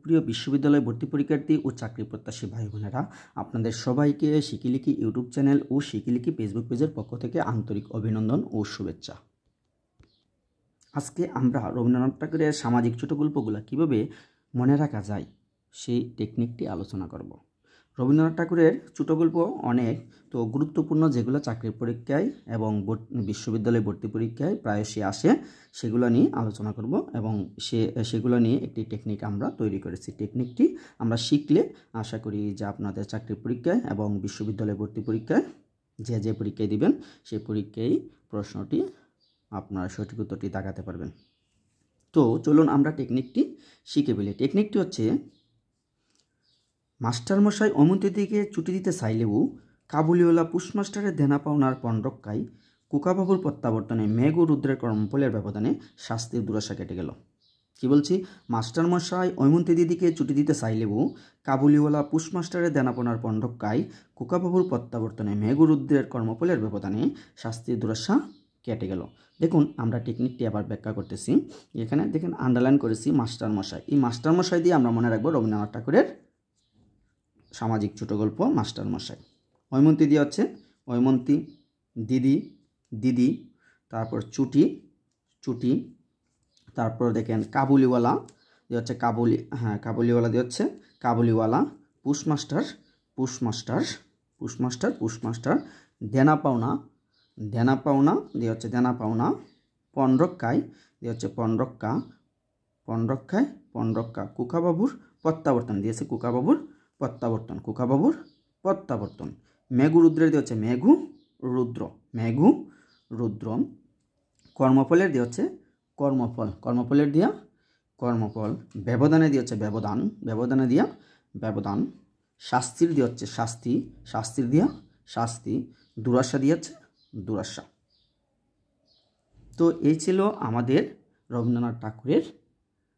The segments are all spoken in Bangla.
প্রিয় বিশ্ববিদ্যালয় ভর্তি পরীক্ষার্থী ও চাকরি প্রত্যাশী ভাই বোনেরা, আপনাদের সবাইকে শিকিলিকি ইউটিউব চ্যানেল ও শিকিলিকি ফেসবুক পেজের পক্ষ থেকে আন্তরিক অভিনন্দন ও শুভেচ্ছা। আজকে আমরা রবীন্দ্রনাথ ঠাকুরের সামাজিক ছোট গল্পগুলো কীভাবে মনে রাখা যায় সেই টেকনিকটি আলোচনা করব। রবীন্দ্রনাথ ঠাকুরের ছোট গল্প অনেক তো গুরুত্বপূর্ণ, যেগুলো চাকরির পরীক্ষায় এবং বিশ্ববিদ্যালয় ভর্তি পরীক্ষায় প্রায়শই আসে, সেগুলো নিয়ে আলোচনা করব এবং সেগুলো নিয়ে একটি টেকনিক আমরা তৈরি করেছি। টেকনিকটি আমরা শিখলে আশা করি যে আপনাদের চাকরির পরীক্ষায় এবং বিশ্ববিদ্যালয় ভর্তি পরীক্ষায় যে পরীক্ষায় দিবেন সেই পরীক্ষায় প্রশ্নটি আপনারা সঠিক উত্তরটি দেখাতে পারবেন। তো চলুন আমরা টেকনিকটি শিখে ফেলি। টেকনিকটি হচ্ছে, মাস্টারমশাই অমন্ত্রীদিকে ছুটি দিতে চাইলেও কাবুলিওয়ালা পুষমাস্টারের দেনা পাওনার পণরক্ষায় কুকাবাবুর প্রত্যাবর্তনে মেঘ ও রুদ্রের কর্মফলের ব্যবধানে শাস্তির দুরাশা কেটে গেল। কি বলছি? মাস্টারমশাই ঐমন্তী দিদিকে ছুটি দিতে চাইলেও কাবুলিওয়ালা পুষমাস্টারের দেনা পাওনার পণরক্ষায় কুকাবাবুর প্রত্যাবর্তনে মেঘ ও রুদ্রের কর্মফলের ব্যবধানে শাস্তির দুরাশা কেটে গেল। দেখুন, আমরা টেকনিকটি আবার ব্যাখ্যা করতেছি। এখানে দেখেন আন্ডারলাইন করেছি মাস্টারমশাই। এই মাস্টারমশাই দিয়ে আমরা মনে রাখবো রবীন্দ্রনাথ ঠাকুরের সামাজিক ছোট গল্প মাস্টারমশাই। ঐমন্তী দিয়ে হচ্ছে ঐমন্তী, দিদি দিদি, তারপর ছুটি ছুটি, তারপর দেখেন কাবুলিওয়ালা দিয়ে হচ্ছে কাবুলিওয়ালা দিয়ে হচ্ছে কাবুলিওয়ালা, পুষমাস্টার পুষমাস্টার পুষমাস্টার পুষমাস্টার, দেনা পাওনা দিয়ে হচ্ছে দেনা পাওনা, পণরক্ষায় দিয়ে হচ্ছে পণরক্ষা, কুকাবাবুর প্রত্যাবর্তন দিয়েছে কুকাবাবুর প্রত্যাবর্তন, মেঘু রুদ্রের দিয়ে হচ্ছে রুদ্র, কর্মফলের দিয়ে হচ্ছে কর্মফল, ব্যবধানে দিয়ে হচ্ছে ব্যবধান, শাস্তির দিয়ে হচ্ছে শাস্তি, দুরাশা দিয়ে হচ্ছে দুরাশা। তো এই ছিল আমাদের রবীন্দ্রনাথ ঠাকুরের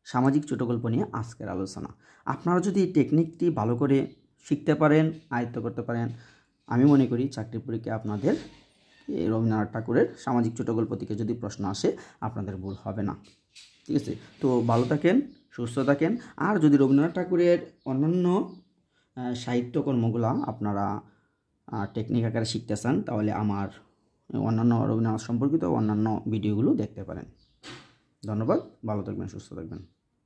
সামাজিক ছোট গল্প নিয়ে আজকের আলোচনা। আপনারা যদি এই টেকনিকটি ভালো করে শিখতে পারেন, আয়ত্ত করতে পারেন, আমি মনে করি চাকরি পরীক্ষায় আপনাদের এই রবীন্দ্রনাথ ঠাকুরের সামাজিক ছোট গল্প থেকে যদি প্রশ্ন আসে আপনাদের ভুল হবে না। ঠিক আছে? তো ভালো থাকেন, সুস্থ থাকেন। আর যদি রবীন্দ্রনাথ ঠাকুরের অন্যান্য সাহিত্যকর্মগুলো আপনারা টেকনিক আকারে শিখতে চান, তাহলে আমার অন্যান্য রবীন্দ্রনাথ সম্পর্কিত অন্যান্য ভিডিওগুলো দেখতে পারেন। ধন্যবাদ, ভালো থাকবেন, সুস্থ থাকবেন।